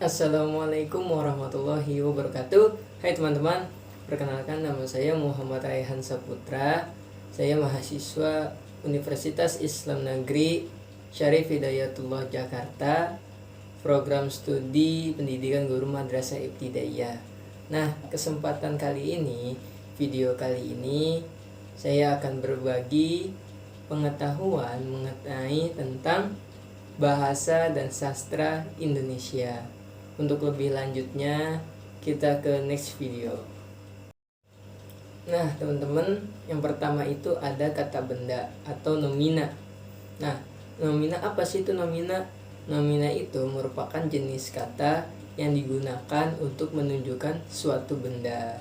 Assalamualaikum warahmatullahi wabarakatuh. Hai teman-teman, perkenalkan nama saya Muhammad Raihan Saputra. Saya mahasiswa Universitas Islam Negeri Syarif Hidayatullah Jakarta, program studi pendidikan guru madrasah ibtidaiyah. Nah, kesempatan kali ini, video kali ini saya akan berbagi pengetahuan mengenai tentang bahasa dan sastra Indonesia. Untuk lebih lanjutnya, kita ke next video. Nah, teman-teman, yang pertama itu ada kata benda atau nomina. Nah, nomina apa sih itu nomina? Nomina itu merupakan jenis kata yang digunakan untuk menunjukkan suatu benda.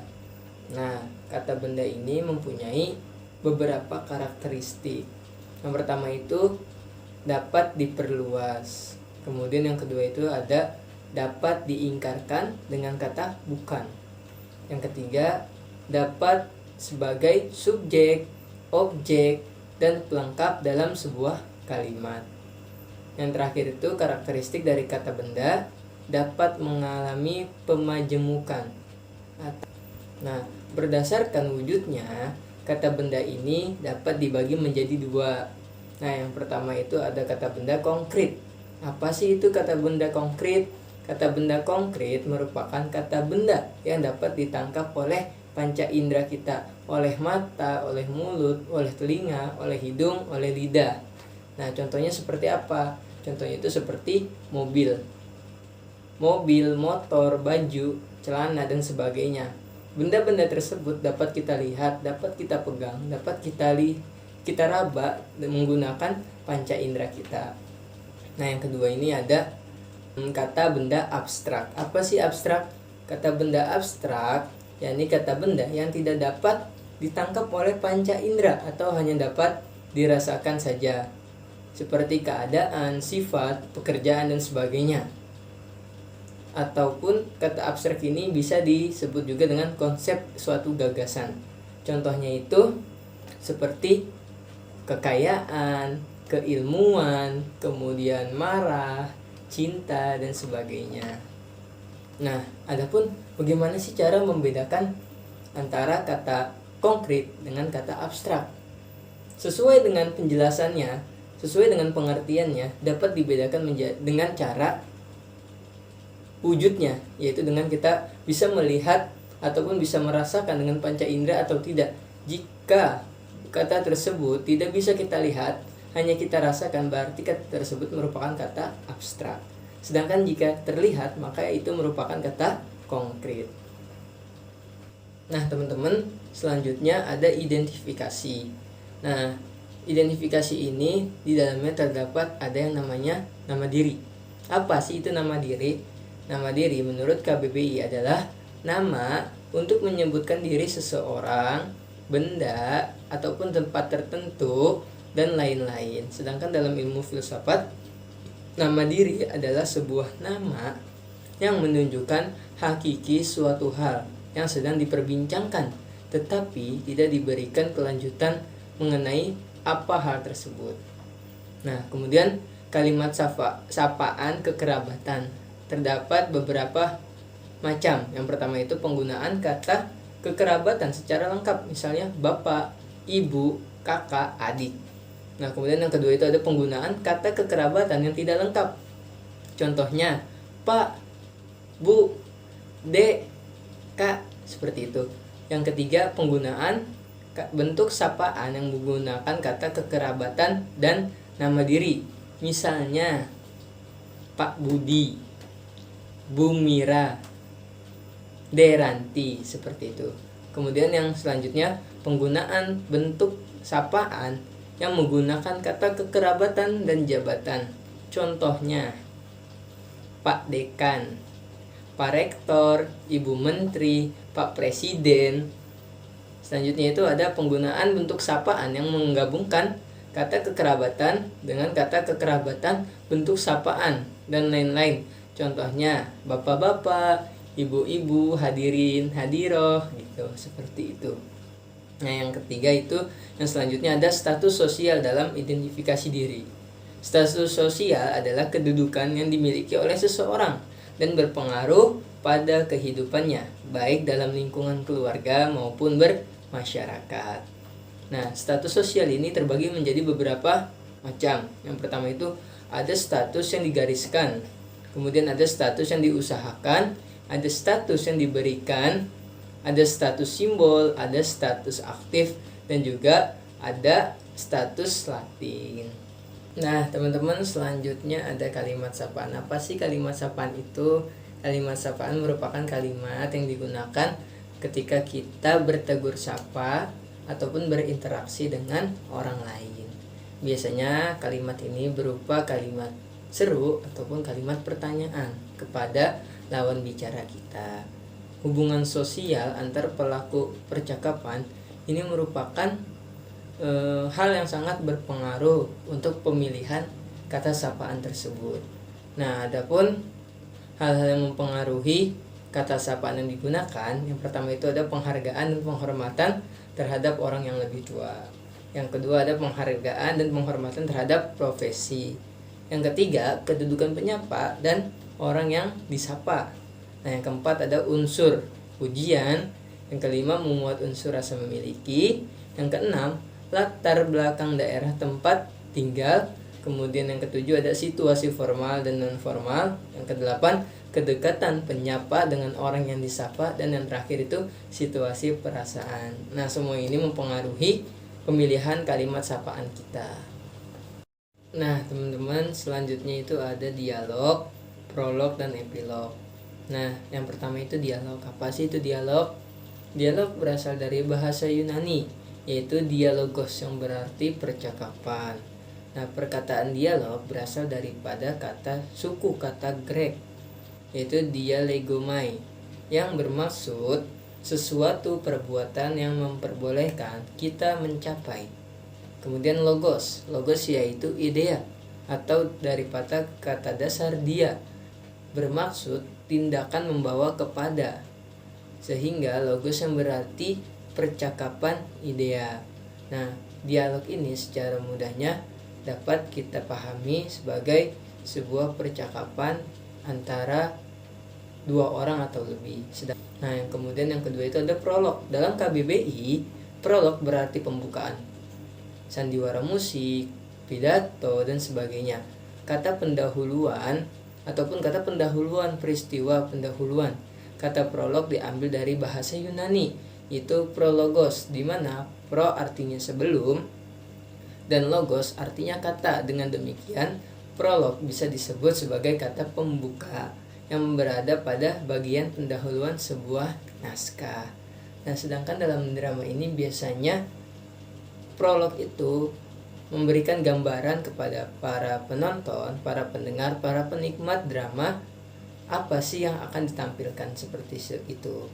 Nah, kata benda ini mempunyai beberapa karakteristik. Yang pertama itu dapat diperluas. Kemudian yang kedua itu ada dapat diingkarkan dengan kata bukan. Yang ketiga, dapat sebagai subjek, objek, dan pelengkap dalam sebuah kalimat. Yang terakhir itu karakteristik dari kata benda dapat mengalami pemajemukan. Nah, berdasarkan wujudnya, kata benda ini dapat dibagi menjadi dua. Nah, yang pertama itu ada kata benda konkret. Apa sih itu kata benda konkret? Kata benda konkret merupakan kata benda yang dapat ditangkap oleh panca indera kita, oleh mata, oleh mulut, oleh telinga, oleh hidung, oleh lidah. Nah, contohnya seperti apa? Contohnya itu seperti mobil, motor, baju, celana, dan sebagainya. Benda-benda tersebut dapat kita lihat, dapat kita pegang, dapat kita raba menggunakan panca indera kita. Nah, yang kedua ini ada kata benda abstrak. Apa sih abstrak? Kata benda abstrak yakni kata benda yang tidak dapat ditangkap oleh panca indera atau hanya dapat dirasakan saja, seperti keadaan, sifat, pekerjaan, dan sebagainya. Ataupun kata abstrak ini bisa disebut juga dengan konsep suatu gagasan. Contohnya itu seperti kekayaan, keilmuan, kemudian marah, cinta, dan sebagainya. Nah, adapun bagaimana sih cara membedakan antara kata konkret dengan kata abstrak? Sesuai dengan penjelasannya, sesuai dengan pengertiannya, dapat dibedakan dengan cara wujudnya, yaitu dengan kita bisa melihat ataupun bisa merasakan dengan panca indera atau tidak. Jika kata tersebut tidak bisa kita lihat, hanya kita rasakan, berarti kata tersebut merupakan kata abstrak. Sedangkan jika terlihat, maka itu merupakan kata konkret. Nah, teman-teman, selanjutnya ada identifikasi. Nah, identifikasi ini di dalamnya terdapat ada yang namanya nama diri. Apa sih itu nama diri? Nama diri menurut KBBI adalah nama untuk menyebutkan diri seseorang, benda, ataupun tempat tertentu, dan lain-lain. Sedangkan dalam ilmu filsafat, nama diri adalah sebuah nama yang menunjukkan hakiki suatu hal yang sedang diperbincangkan, tetapi tidak diberikan kelanjutan mengenai apa hal tersebut. Nah, kemudian kalimat sapaan kekerabatan. Terdapat beberapa macam. Yang pertama itu penggunaan kata kekerabatan secara lengkap, misalnya bapak, ibu, kakak, adik. Nah, kemudian yang kedua itu ada penggunaan kata kekerabatan yang tidak lengkap. Contohnya pak, bu, dek, kak, seperti itu. Yang ketiga, penggunaan bentuk sapaan yang menggunakan kata kekerabatan dan nama diri. Misalnya Pak Budi, Bu Mira, Deranti, seperti itu. Kemudian yang selanjutnya, penggunaan bentuk sapaan yang menggunakan kata kekerabatan dan jabatan. Contohnya Pak Dekan, Pak Rektor, Ibu Menteri, Pak Presiden. Selanjutnya itu ada penggunaan bentuk sapaan yang menggabungkan kata kekerabatan dengan kata kekerabatan bentuk sapaan dan lain-lain. Contohnya bapak-bapak, ibu-ibu, hadirin, hadiroh, gitu, seperti itu. Nah, yang ketiga itu, yang selanjutnya ada status sosial dalam identifikasi diri. Status sosial adalah kedudukan yang dimiliki oleh seseorang dan berpengaruh pada kehidupannya, baik dalam lingkungan keluarga maupun bermasyarakat. Nah, status sosial ini terbagi menjadi beberapa macam. Yang pertama itu ada status yang digariskan, kemudian ada status yang diusahakan, ada status yang diberikan, ada status simbol, ada status aktif, dan juga ada status latin. Nah, teman-teman, selanjutnya ada kalimat sapaan. Apa sih kalimat sapaan itu? Kalimat sapaan merupakan kalimat yang digunakan ketika kita bertegur sapa ataupun berinteraksi dengan orang lain. Biasanya kalimat ini berupa kalimat seru ataupun kalimat pertanyaan kepada lawan bicara kita. Hubungan sosial antar pelaku percakapan ini merupakan hal yang sangat berpengaruh untuk pemilihan kata sapaan tersebut. Nah, adapun hal-hal yang mempengaruhi kata sapaan yang digunakan, yang pertama itu ada penghargaan dan penghormatan terhadap orang yang lebih tua. Yang kedua ada penghargaan dan penghormatan terhadap profesi. Yang ketiga, kedudukan penyapa dan orang yang disapa. Nah, yang keempat ada unsur pujian. Yang kelima memuat unsur rasa memiliki. Yang keenam, latar belakang daerah tempat tinggal. Kemudian yang ketujuh ada situasi formal dan non formal. Yang kedelapan, kedekatan penyapa dengan orang yang disapa. Dan yang terakhir itu situasi perasaan. Nah, semua ini mempengaruhi pemilihan kalimat sapaan kita. Nah, teman-teman, selanjutnya itu ada dialog, prolog, dan epilog. Nah, yang pertama itu dialog. Apa sih itu dialog? Dialog berasal dari bahasa Yunani, yaitu dialogos yang berarti percakapan. Nah, perkataan dialog berasal daripada suku kata Grek, yaitu dialegomai, yang bermaksud sesuatu perbuatan yang memperbolehkan kita mencapai. Kemudian logos yaitu idea atau daripada kata dasar dia, bermaksud tindakan membawa kepada, sehingga logos yang berarti percakapan idea. Nah, dialog ini secara mudahnya dapat kita pahami sebagai sebuah percakapan antara dua orang atau lebih. Nah, yang kemudian yang kedua itu ada prolog. Dalam KBBI, prolog berarti pembukaan, sandiwara musik, pidato, dan sebagainya. Kata pendahuluan ataupun kata pendahuluan peristiwa pendahuluan. Kata prolog diambil dari bahasa Yunani, yaitu prologos, di mana pro artinya sebelum dan logos artinya kata. Dengan demikian, prolog bisa disebut sebagai kata pembuka yang berada pada bagian pendahuluan sebuah naskah. Nah, sedangkan dalam drama ini biasanya prolog itu memberikan gambaran kepada para penonton, para pendengar, para penikmat drama, apa sih yang akan ditampilkan seperti itu,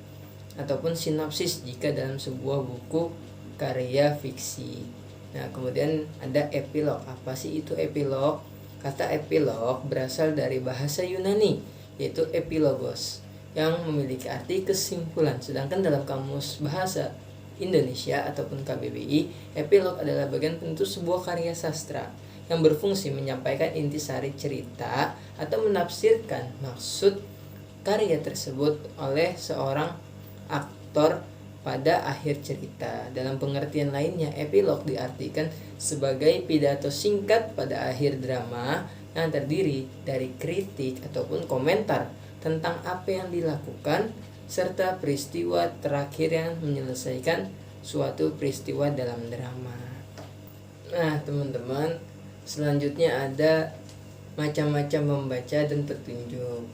ataupun sinopsis jika dalam sebuah buku karya fiksi. Nah, kemudian ada epilog. Apa sih itu epilog? Kata epilog berasal dari bahasa Yunani, yaitu epilogos, yang memiliki arti kesimpulan. Sedangkan dalam Kamus Bahasa Indonesia ataupun KBBI, epilog adalah bagian penutup sebuah karya sastra yang berfungsi menyampaikan intisari cerita atau menafsirkan maksud karya tersebut oleh seorang aktor pada akhir cerita. Dalam pengertian lainnya, epilog diartikan sebagai pidato singkat pada akhir drama yang terdiri dari kritik ataupun komentar tentang apa yang dilakukan serta peristiwa terakhir yang menyelesaikan suatu peristiwa dalam drama. Nah, teman-teman, selanjutnya ada macam-macam membaca dan petunjuk.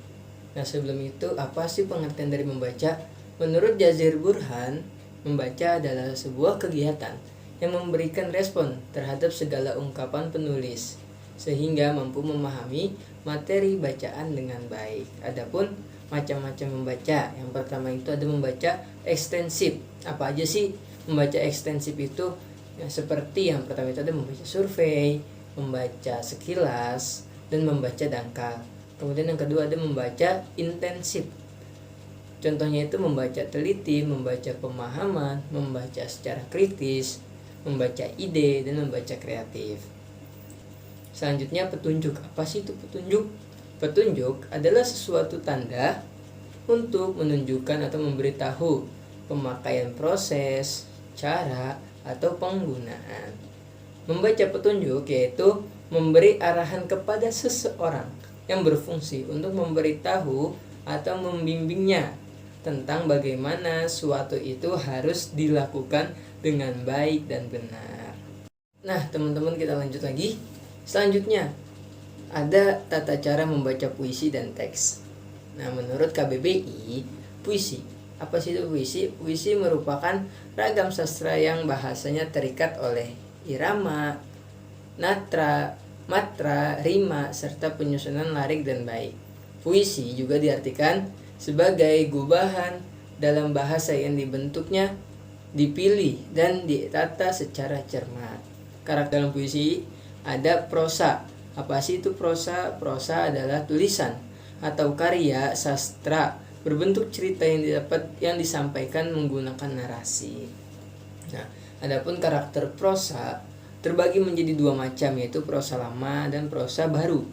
Nah, sebelum itu, apa sih pengertian dari membaca? Menurut Jazir Burhan, membaca adalah sebuah kegiatan yang memberikan respon terhadap segala ungkapan penulis, sehingga mampu memahami materi bacaan dengan baik. Adapun macam-macam membaca, yang pertama itu ada membaca ekstensif. Apa aja sih membaca ekstensif itu? Ya, seperti yang pertama itu ada membaca survei, membaca sekilas, dan membaca dangkal. Kemudian yang kedua ada membaca intensif. Contohnya itu membaca teliti, membaca pemahaman, membaca secara kritis, membaca ide, dan membaca kreatif. Selanjutnya petunjuk. Apa sih itu petunjuk? Petunjuk adalah sesuatu tanda untuk menunjukkan atau memberitahu pemakaian proses, cara, atau penggunaan. Membaca petunjuk yaitu memberi arahan kepada seseorang yang berfungsi untuk memberitahu atau membimbingnya tentang bagaimana suatu itu harus dilakukan dengan baik dan benar. Nah, teman-teman, kita lanjut lagi. Selanjutnya, ada tata cara membaca puisi dan teks. Nah, menurut KBBI, puisi. Apa sih itu puisi? Puisi merupakan ragam sastra yang bahasanya terikat oleh irama, natra, matra, rima, serta penyusunan lirik dan bait. Puisi juga diartikan sebagai gubahan dalam bahasa yang dibentuknya, dipilih, dan ditata secara cermat. Karakter dalam puisi ada prosa. Apa sih itu prosa? Prosa adalah tulisan atau karya sastra berbentuk cerita yang disampaikan menggunakan narasi. Nah, adapun karakter prosa terbagi menjadi dua macam, yaitu prosa lama dan prosa baru.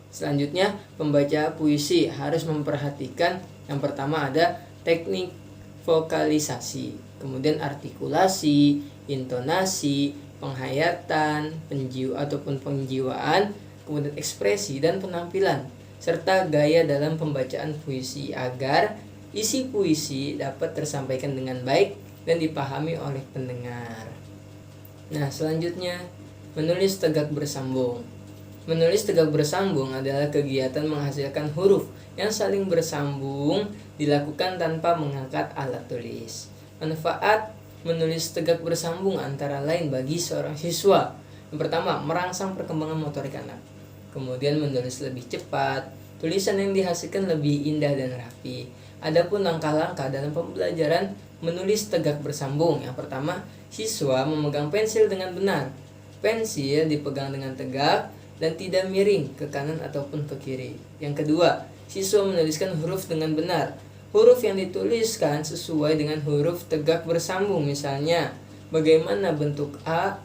Selanjutnya, pembaca puisi harus memperhatikan yang pertama ada teknik vokalisasi, kemudian artikulasi, intonasi, penghayatan, penjiwaan, kemudian ekspresi dan penampilan, serta gaya dalam pembacaan puisi agar isi puisi dapat tersampaikan dengan baik dan dipahami oleh pendengar. Nah, selanjutnya, menulis tegak bersambung. Menulis tegak bersambung adalah kegiatan menghasilkan huruf yang saling bersambung dilakukan tanpa mengangkat alat tulis. Manfaat menulis tegak bersambung antara lain bagi seorang siswa. Yang pertama, merangsang perkembangan motorik anak. Kemudian menulis lebih cepat, tulisan yang dihasilkan lebih indah dan rapi. Adapun langkah-langkah dalam pembelajaran menulis tegak bersambung. Yang pertama, siswa memegang pensil dengan benar. Pensil dipegang dengan tegak dan tidak miring ke kanan ataupun ke kiri. Yang kedua, siswa menuliskan huruf dengan benar. Huruf yang dituliskan sesuai dengan huruf tegak bersambung. Misalnya, bagaimana bentuk A,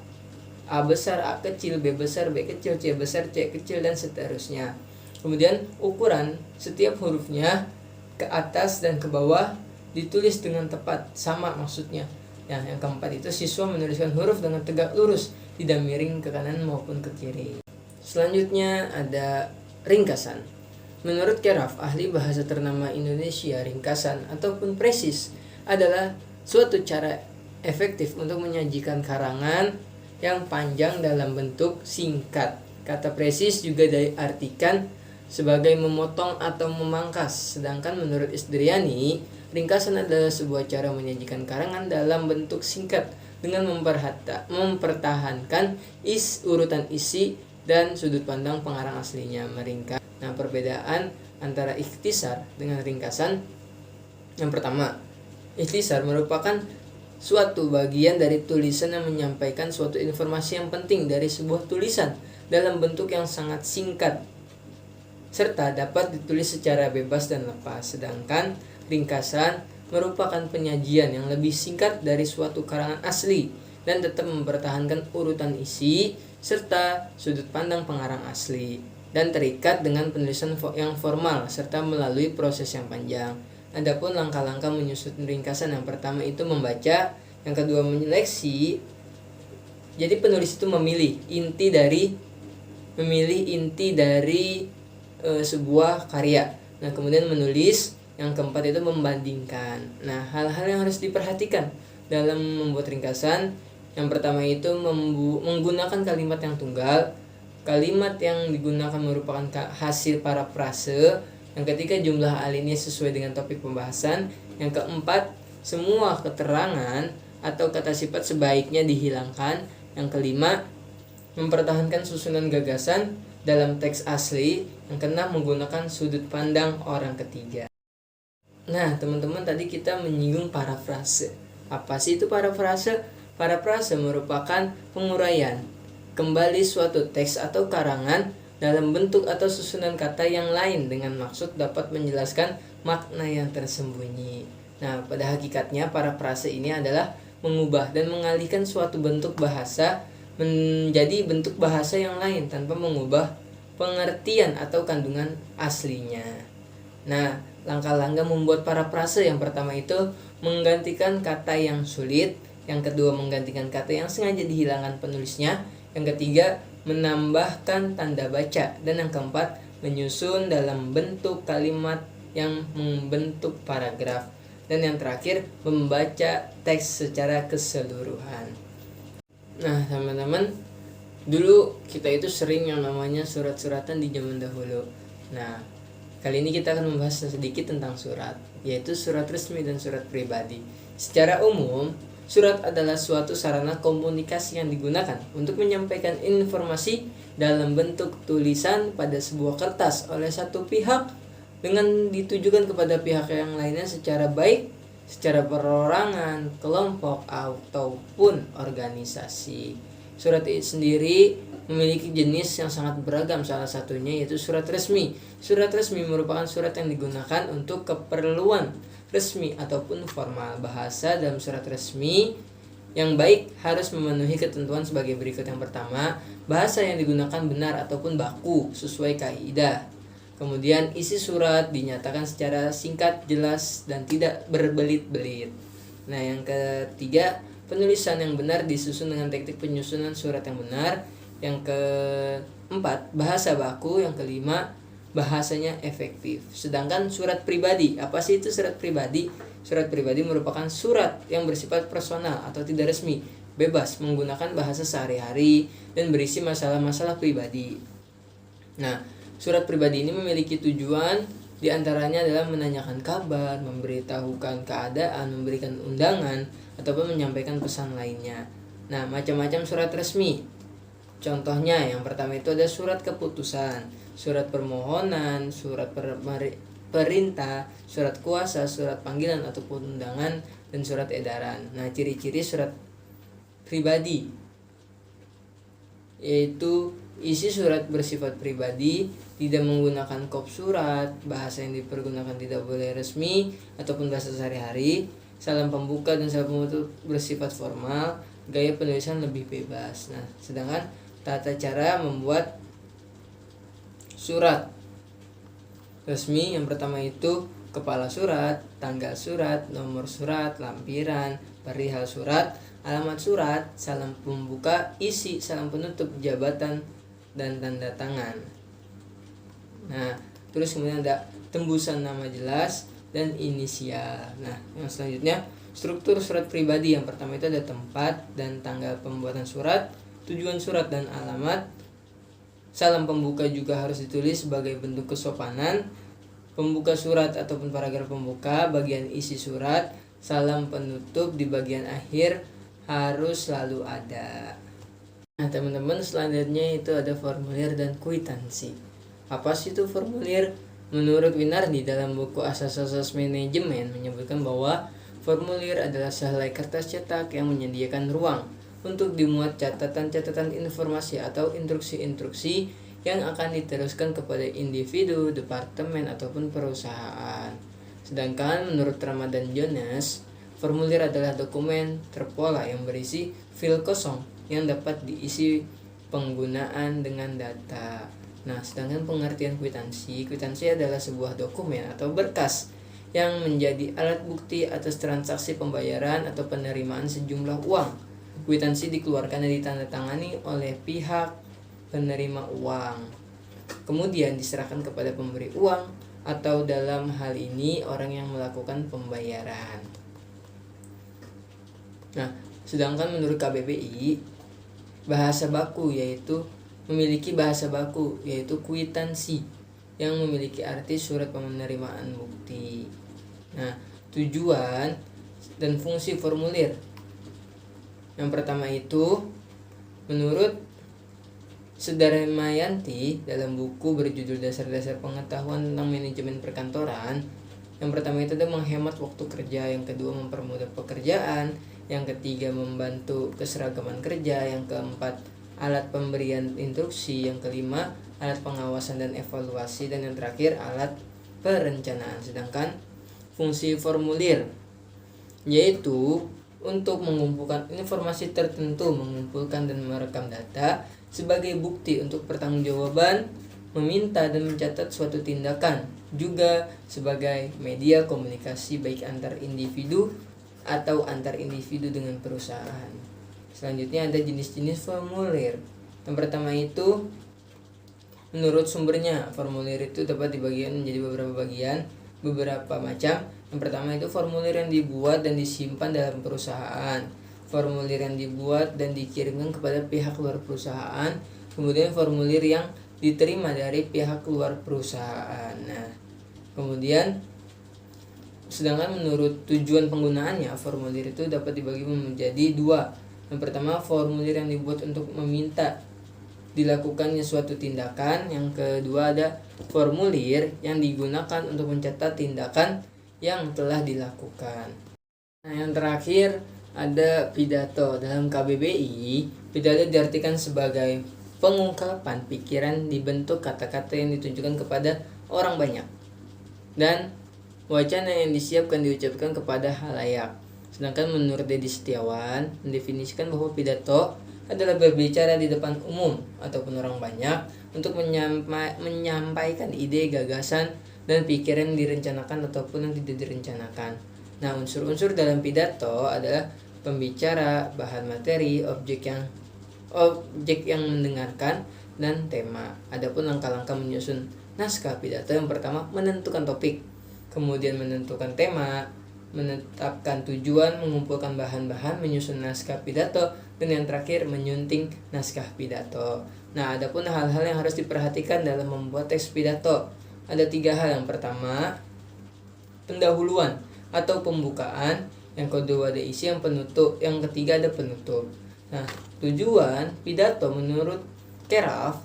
A besar, A kecil, B besar, B kecil, C besar, C kecil, dan seterusnya. Kemudian ukuran setiap hurufnya ke atas dan ke bawah ditulis dengan tepat, sama maksudnya. Yang keempat itu siswa menuliskan huruf dengan tegak lurus, tidak miring ke kanan maupun ke kiri. Selanjutnya ada ringkasan. Menurut Keraf, ahli bahasa ternama Indonesia, ringkasan ataupun presis adalah suatu cara efektif untuk menyajikan karangan yang panjang dalam bentuk singkat. Kata presis juga diartikan sebagai memotong atau memangkas. Sedangkan menurut Isdriani, ringkasan adalah sebuah cara menyajikan karangan dalam bentuk singkat dengan mempertahankan urutan isi dan sudut pandang pengarang aslinya. Meringkas. Nah, perbedaan antara ikhtisar dengan ringkasan. Yang pertama, ikhtisar merupakan suatu bagian dari tulisan yang menyampaikan suatu informasi yang penting dari sebuah tulisan dalam bentuk yang sangat singkat serta dapat ditulis secara bebas dan lepas. Sedangkan ringkasan merupakan penyajian yang lebih singkat dari suatu karangan asli dan tetap mempertahankan urutan isi serta sudut pandang pengarang asli, dan terikat dengan penulisan yang formal serta melalui proses yang panjang. Adapun langkah-langkah menyusun ringkasan, yang pertama itu membaca, yang kedua menyeleksi. Jadi penulis itu memilih inti dari sebuah karya. Nah, kemudian menulis, yang keempat itu membandingkan. Nah, hal-hal yang harus diperhatikan dalam membuat ringkasan, yang pertama itu menggunakan kalimat yang tunggal. Kalimat yang digunakan merupakan hasil parafrase. Yang ketiga, jumlah alinea sesuai dengan topik pembahasan. Yang keempat, semua keterangan atau kata sifat sebaiknya dihilangkan. Yang kelima, mempertahankan susunan gagasan dalam teks asli. Yang keenam, menggunakan sudut pandang orang ketiga. Nah, teman-teman, tadi kita menyinggung parafrase. Apa sih itu parafrase? Parafrase merupakan penguraian kembali suatu teks atau karangan dalam bentuk atau susunan kata yang lain dengan maksud dapat menjelaskan makna yang tersembunyi. Nah, pada hakikatnya parafrase ini adalah mengubah dan mengalihkan suatu bentuk bahasa menjadi bentuk bahasa yang lain tanpa mengubah pengertian atau kandungan aslinya. Nah, langkah-langkah membuat parafrase yang pertama itu menggantikan kata yang sulit, yang kedua menggantikan kata yang sengaja dihilangkan penulisnya, yang ketiga menambahkan tanda baca, dan yang keempat menyusun dalam bentuk kalimat yang membentuk paragraf, dan yang terakhir membaca teks secara keseluruhan. Nah, teman-teman, dulu kita itu sering yang namanya surat-suratan di zaman dahulu. Nah, kali ini kita akan membahas sedikit tentang surat, yaitu surat resmi dan surat pribadi. Secara umum, surat adalah suatu sarana komunikasi yang digunakan untuk menyampaikan informasi dalam bentuk tulisan pada sebuah kertas oleh satu pihak dengan ditujukan kepada pihak yang lainnya secara baik, secara perorangan, kelompok, ataupun organisasi. Surat itu sendiri memiliki jenis yang sangat beragam, salah satunya yaitu surat resmi. Surat resmi merupakan surat yang digunakan untuk keperluan resmi ataupun formal. Bahasa dalam surat resmi yang baik harus memenuhi ketentuan sebagai berikut. Yang pertama, bahasa yang digunakan benar ataupun baku sesuai kaidah. Kemudian isi surat dinyatakan secara singkat, jelas, dan tidak berbelit-belit. Nah, yang ketiga, penulisan yang benar disusun dengan teknik penyusunan surat yang benar. Yang keempat, bahasa baku. Yang kelima, bahasanya efektif. Sedangkan surat pribadi, apa sih itu surat pribadi? Surat pribadi merupakan surat yang bersifat personal atau tidak resmi, bebas menggunakan bahasa sehari-hari dan berisi masalah-masalah pribadi. Nah, surat pribadi ini memiliki tujuan diantaranya adalah menanyakan kabar, memberitahukan keadaan, memberikan undangan, ataupun menyampaikan pesan lainnya. Nah, macam-macam surat resmi. Contohnya yang pertama itu ada surat keputusan, surat permohonan, surat perintah, surat kuasa, surat panggilan ataupun undangan, dan surat edaran. Nah, ciri-ciri surat pribadi yaitu isi surat bersifat pribadi, tidak menggunakan kop surat, bahasa yang dipergunakan tidak boleh resmi ataupun bahasa sehari-hari, salam pembuka dan salam penutup bersifat formal, gaya penulisan lebih bebas. Nah, sedangkan tata cara membuat surat resmi yang pertama itu kepala surat, tanggal surat, nomor surat, lampiran, perihal surat, alamat surat, salam pembuka, isi, salam penutup, jabatan, dan tanda tangan. Nah, terus kemudian ada tembusan nama jelas dan inisial. Nah, yang selanjutnya struktur surat pribadi. Yang pertama itu ada tempat dan tanggal pembuatan surat, tujuan surat dan alamat. Salam pembuka juga harus ditulis sebagai bentuk kesopanan. Pembuka surat ataupun paragraf pembuka, bagian isi surat, salam penutup di bagian akhir harus selalu ada. Nah, teman-teman, selanjutnya itu ada formulir dan kwitansi. Apa sih itu formulir? Menurut Winardi dalam buku Asas-Asas Manajemen menyebutkan bahwa formulir adalah sehelai kertas cetak yang menyediakan ruang untuk dimuat catatan-catatan informasi atau instruksi-instruksi yang akan diteruskan kepada individu, departemen, ataupun perusahaan. Sedangkan menurut Ramadan Jones, formulir adalah dokumen terpola yang berisi file kosong yang dapat diisi penggunaan dengan data. Nah, sedangkan pengertian kwitansi adalah sebuah dokumen atau berkas yang menjadi alat bukti atas transaksi pembayaran atau penerimaan sejumlah uang. Kwitansi dikeluarkan dan ditandatangani oleh pihak penerima uang, kemudian diserahkan kepada pemberi uang atau dalam hal ini orang yang melakukan pembayaran. Nah, sedangkan menurut KBBI, bahasa baku memiliki bahasa baku yaitu kwitansi yang memiliki arti surat penerimaan bukti. Nah, tujuan dan fungsi formulir. Yang pertama itu menurut Sudarmayanti dalam buku berjudul Dasar-Dasar Pengetahuan tentang Manajemen Perkantoran, yang pertama itu adalah menghemat waktu kerja, yang kedua mempermudah pekerjaan, yang ketiga membantu keseragaman kerja, yang keempat alat pemberian instruksi, yang kelima alat pengawasan dan evaluasi, dan yang terakhir alat perencanaan. Sedangkan fungsi formulir yaitu untuk mengumpulkan informasi tertentu, mengumpulkan dan merekam data sebagai bukti untuk pertanggungjawaban meminta dan mencatat suatu tindakan, juga sebagai media komunikasi baik antar individu atau antar individu dengan perusahaan. Selanjutnya ada jenis-jenis formulir. Yang pertama itu menurut sumbernya. Formulir itu dapat dibagi menjadi beberapa macam. Yang pertama itu formulir yang dibuat dan disimpan dalam perusahaan, formulir yang dibuat dan dikirimkan kepada pihak luar perusahaan, kemudian formulir yang diterima dari pihak luar perusahaan. Nah, kemudian sedangkan menurut tujuan penggunaannya, formulir itu dapat dibagi menjadi dua. Yang pertama, formulir yang dibuat untuk meminta dilakukannya suatu tindakan. Yang kedua ada formulir yang digunakan untuk mencatat tindakan yang telah dilakukan. Nah, yang terakhir ada pidato. Dalam KBBI, pidato diartikan sebagai pengungkapan pikiran dibentuk kata-kata yang ditujukan kepada orang banyak dan wacana yang disiapkan diucapkan kepada halayak. Sedangkan menurut Dedi Setiawan mendefinisikan bahwa pidato adalah berbicara di depan umum ataupun orang banyak untuk menyampaikan ide, gagasan, dan pikiran yang direncanakan ataupun yang tidak direncanakan. Nah, unsur-unsur dalam pidato adalah pembicara, bahan materi, objek yang mendengarkan, dan tema. Adapun langkah-langkah menyusun naskah pidato, yang pertama menentukan topik, kemudian menentukan tema, menetapkan tujuan, mengumpulkan bahan-bahan, menyusun naskah pidato, dan yang terakhir menyunting naskah pidato. Nah, adapun hal-hal yang harus diperhatikan dalam membuat teks pidato ada 3 hal. Yang pertama, pendahuluan atau pembukaan, yang kedua ada isi, yang ketiga ada penutup. Nah, tujuan pidato menurut Keraf,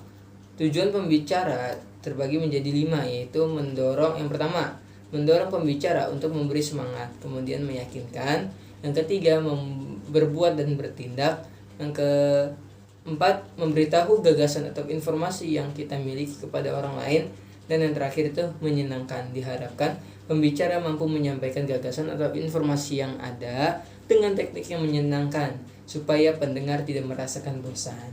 tujuan pembicara terbagi menjadi 5, yaitu mendorong. Yang pertama, mendorong pembicara untuk memberi semangat, kemudian meyakinkan. Yang ketiga, berbuat dan bertindak. Yang keempat, memberitahu gagasan atau informasi yang kita miliki kepada orang lain. Dan yang terakhir itu menyenangkan. Diharapkan pembicara mampu menyampaikan gagasan atau informasi yang ada dengan teknik yang menyenangkan, supaya pendengar tidak merasakan bosan.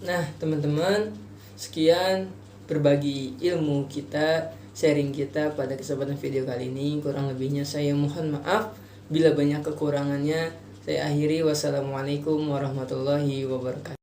Nah, teman-teman, sekian berbagi ilmu kita, sharing kita pada kesempatan video kali ini. Kurang lebihnya saya mohon maaf. Bila banyak kekurangannya, saya akhiri. Wassalamualaikum warahmatullahi wabarakatuh.